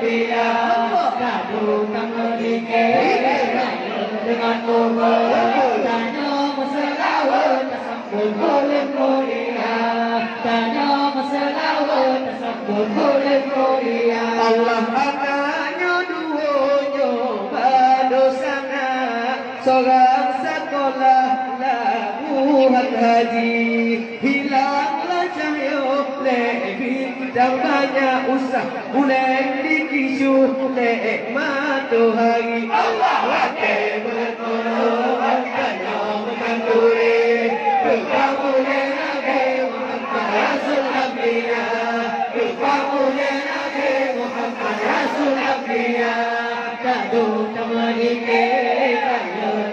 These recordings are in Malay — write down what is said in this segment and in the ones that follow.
Anbiya Kadu Tamerike dengan kubur Tanya masalawat Tasambul kulit mulia Tanya masalawat Tasambul kulit mulia Allah anaknya duonya badosana Seorang sekolah labuhan haji Hilanglah cahaya lebih dan banyak usah Mulai dikisu lek matahari Allah wakil bertolong Kanya menganduri Berkamulai Nabi Muhammad Rasul Anbiya Berkamulai Nabi Muhammad Rasul Anbiya Kadu tamerike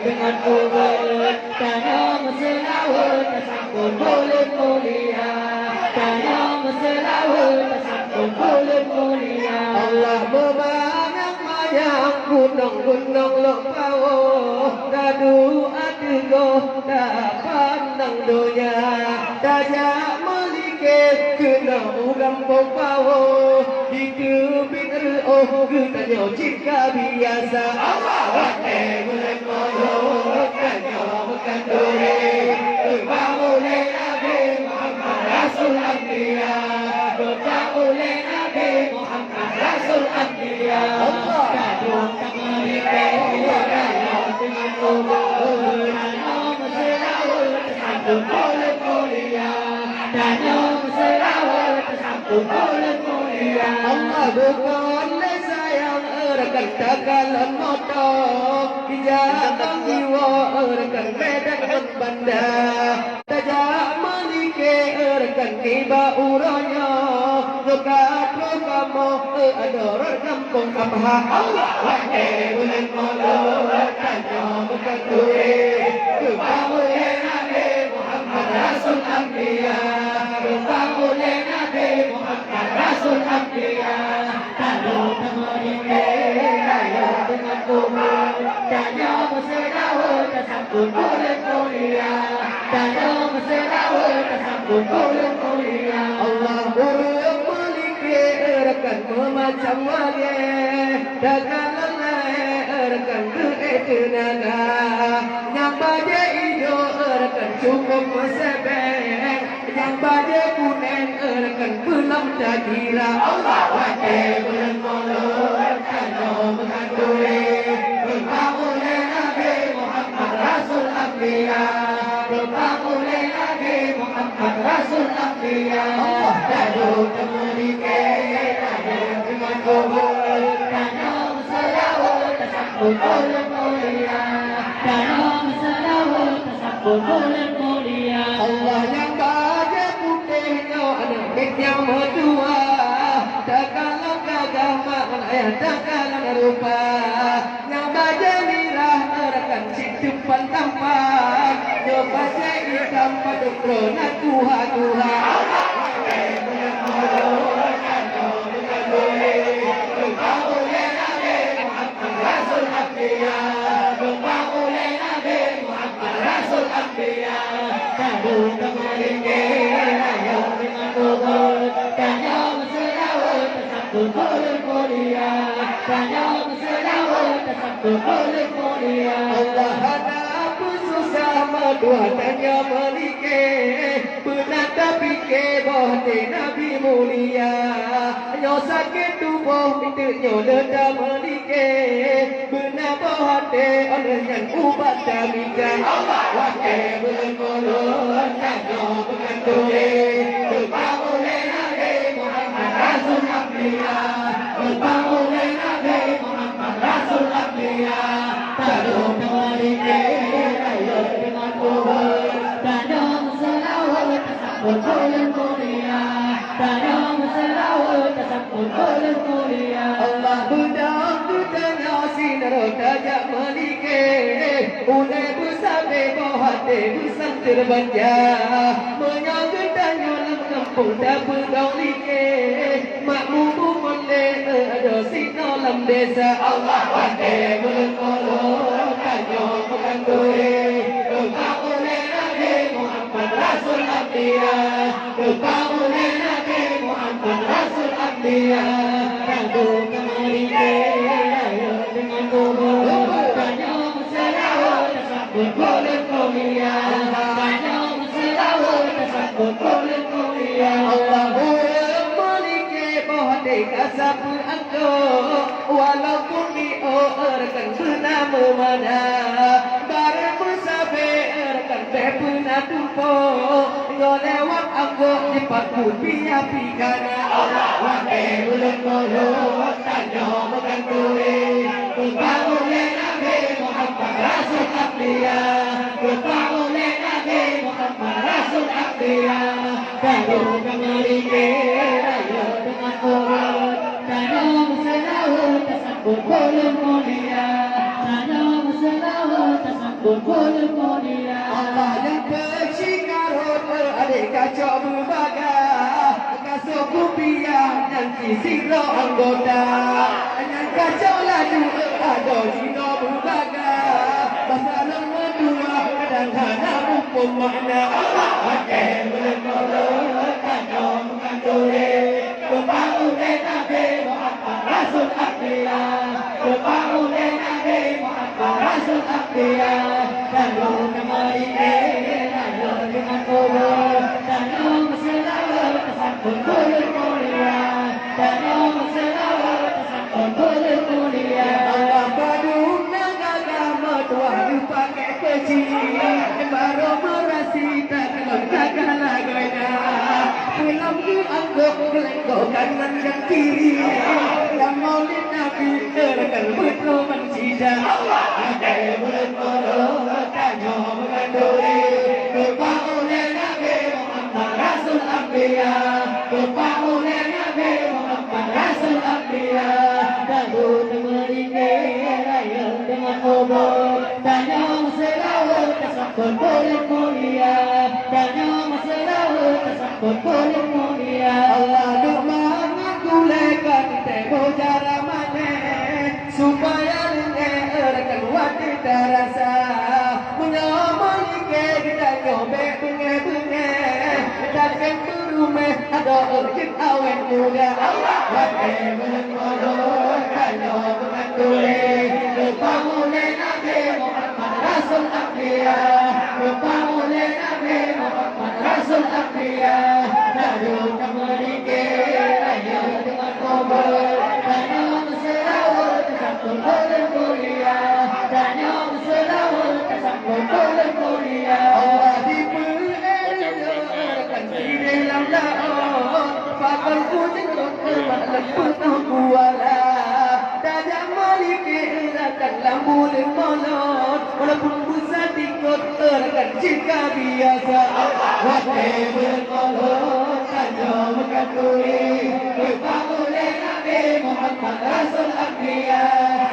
dengan kubur Tanya masalawat Tasambul kulit mulia Tanya masalawat Tasambul kulit mulia Allah memanang-manang gunung-gunung lopawo Dadu adigo pandang donya Dajak melike kena ulam popawo Di tebing reoh Tanya jika biasa Allah wakil bulan molok Tanya bukan duri Berbangunlah Nabi Muhammad Rasul Anbiya Berbangunlah Nabi Muhammad Rasul Anbiya Kadung tamerike Raya dengan kubur Tanya masalawat Tasambul kulit mulia Tanya masalawat Tasambul kulit mulia Allah bukanlah sayang rekan takalan motor Dijatang jiwa rekan medan banda Tajak melike rekan tiba uranya Dekat kamu adoran kampung kapha Allah wakil bulan molok Tanya bukan duri Berbangunlah Nabi Muhammad Rasul Anbiya Berbangunlah Nabi Muhammad Rasul Anbiya Kadu tamerike Raya dengan kubur Tanya masalawat Tasambul kulit mulia Tanya masalawat Tasambul kulit mulia Allah urung melike rekan memacam wali Dagan lelai rekan keetenana Yang badai ijo rekan cukup mesebeng Yang badai kunen rekan belum jadira Allah wakil bulan molok Tanya menganduri Berbangunlah Nabi Muhammad Rasul Anbiya Berbangunlah Nabi Muhammad Rasul Anbiya Kadu tamerike Raya dengan kubur Tanya masalawat Tasambul kulit mulia Tanya masalawat Tasambul kulit mulia Allah yang baja putihnya anak yang mertua Takalang gagah maknanya takalang rupa Yang baja mirah rekan situpan tampak Yang baja hitam pada krona tuha-tuha Allah wakil bulan molok Tanya bukan duri Berbangunlah Nabi Muhammad Rasul Anbiya Berbangunlah Nabi Muhammad Rasul Anbiya Kadu tamerike Raya dengan kubur Tanya masalawat Tasambul kulit mulia Tanya masalawat Tasambul kulit mulia Allah ada susah madua Tanya melike Benar tapi ke bohate Nabi mulia Nyo sakit tubuh Mintaknya leda melike Benar bohate Oleh yang ubat damika Allah wakil bulan molok Tanya bukan duri Berbangunlah Nabi Muhammad Rasul Anbiya Berbangunlah Nabi Muhammad Rasul Anbiya Kadu tamerike Raya dengan kubur Tanya masalawat Tasambul kulit mulia Tanya masalawat Tasambul kulit mulia Allah budang-budangnya sinar tajak melike Ulai bersabde bohate bersang terbanja Menyanggut tanya lempung tak pegang like Makmum boleh ada sinar dalam desa Allah wakil bulan molok Tanya bukan duri Berbangunlah Nabi Muhammad Rasul Anbiya Berbangunlah Nabi Muhammad Rasul Anbiya Kadu tamerike sapu anggo walaupun diorkan bernama mana bareng bersabarkan bepena tumpo lewat anggo cepat putihnya pikana wakai bulan mulut tanya bukan kue kebangunnya Nabi Muhammad Rasul Abdiya kebangunnya Nabi Muhammad Rasul Abdiya baru kembali ke raya dengan urut tanam selawat tersambut boleh mulia tanam selawat tersambut boleh mulia Allah yang bercikarut adik kacau berbagai kasut kupiah yang kisiro anggota yang kacau laju ada sino berbagai masalah medua kadang hana mumpung makna pakai berkolor kacau menganduri kebangunan Nabi Muhammad Rasul Abdiya kebangunan Nabi Muhammad Rasul Abdiya lalu kembali raya dengan kubur tanam selawat tersambut boleh mulia tanam selawat tersambut boleh mulia Allah badung nagaga mertua pakai peci baru berasi tak kelengkakan laganya pulang ke angguk kelengkok kanan dan kiri yang maulid Nabi terkan betul mencidang ada bulan mulut tanya menganduri kebangunan Nabi Muhammad Rasul Abdiya kebangunan Nabi Muhammad Rasul Abdiya lalu mengiringi raya dengan kubur tanya selawat tersambut boleh mulia tanya selawat tersambut boleh mulia Allah doa mengulekan temo jara mana supaya rekan wati terasa menyamai ke kita nyobe bunga-bunga dan rumah ada urjit awen juga wati mengolah kanyo menganduri kebangunan Nabi Muhammad Rasul Abdiya kebangunan Nabi Muhammad Rasul Abdiya lalu kembali ke raya dengan kubur tanam selawat tersambut boleh mulia tanam selawat tersambut boleh mulia Allah diperlukan di dalam laut pakal kuning malam penuh kuala dada maliki akan lambul molot walaupun besar ikut terkan jika biasa wahai berkolot tanya menganduri kebangunan Nabi Muhammad Rasul Abdiya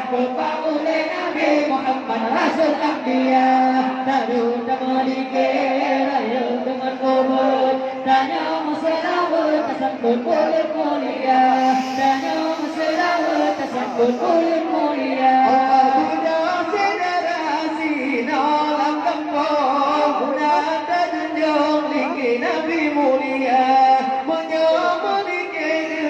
kebangunan Nabi Muhammad Rasul Abdiya lalu maliki raya dengan kubur tanya selawat tersambut boleh mulia tanya selawat tersambut boleh mulia Buddha saudara sinalam kampung Buddha terjunjung tinggi Nabi mulia menyamai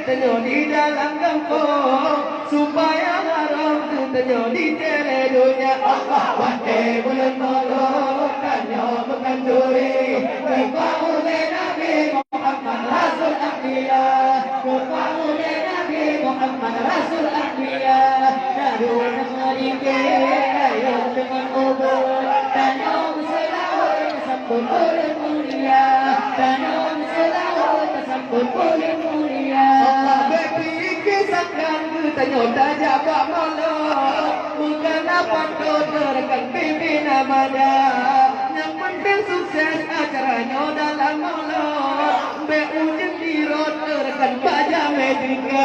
terjun di dalam kampung supaya haram terjun di teledonya Allah wahai bulan mulut tanya menganduri kebangunan Nabi Muhammad Rasul Abdiya kebangunan Nabi Muhammad Rasul Abdiya lalu mengiringi raya dengan kubur tanam selawat tersambut boleh mulia tanam selawat tersambut boleh mulia Allah berfikir sangkan tanya tajak bak malam bukan apa terkan pimpin amada yang penting sukses acaranya dalam malam beujung di road terkan baja medika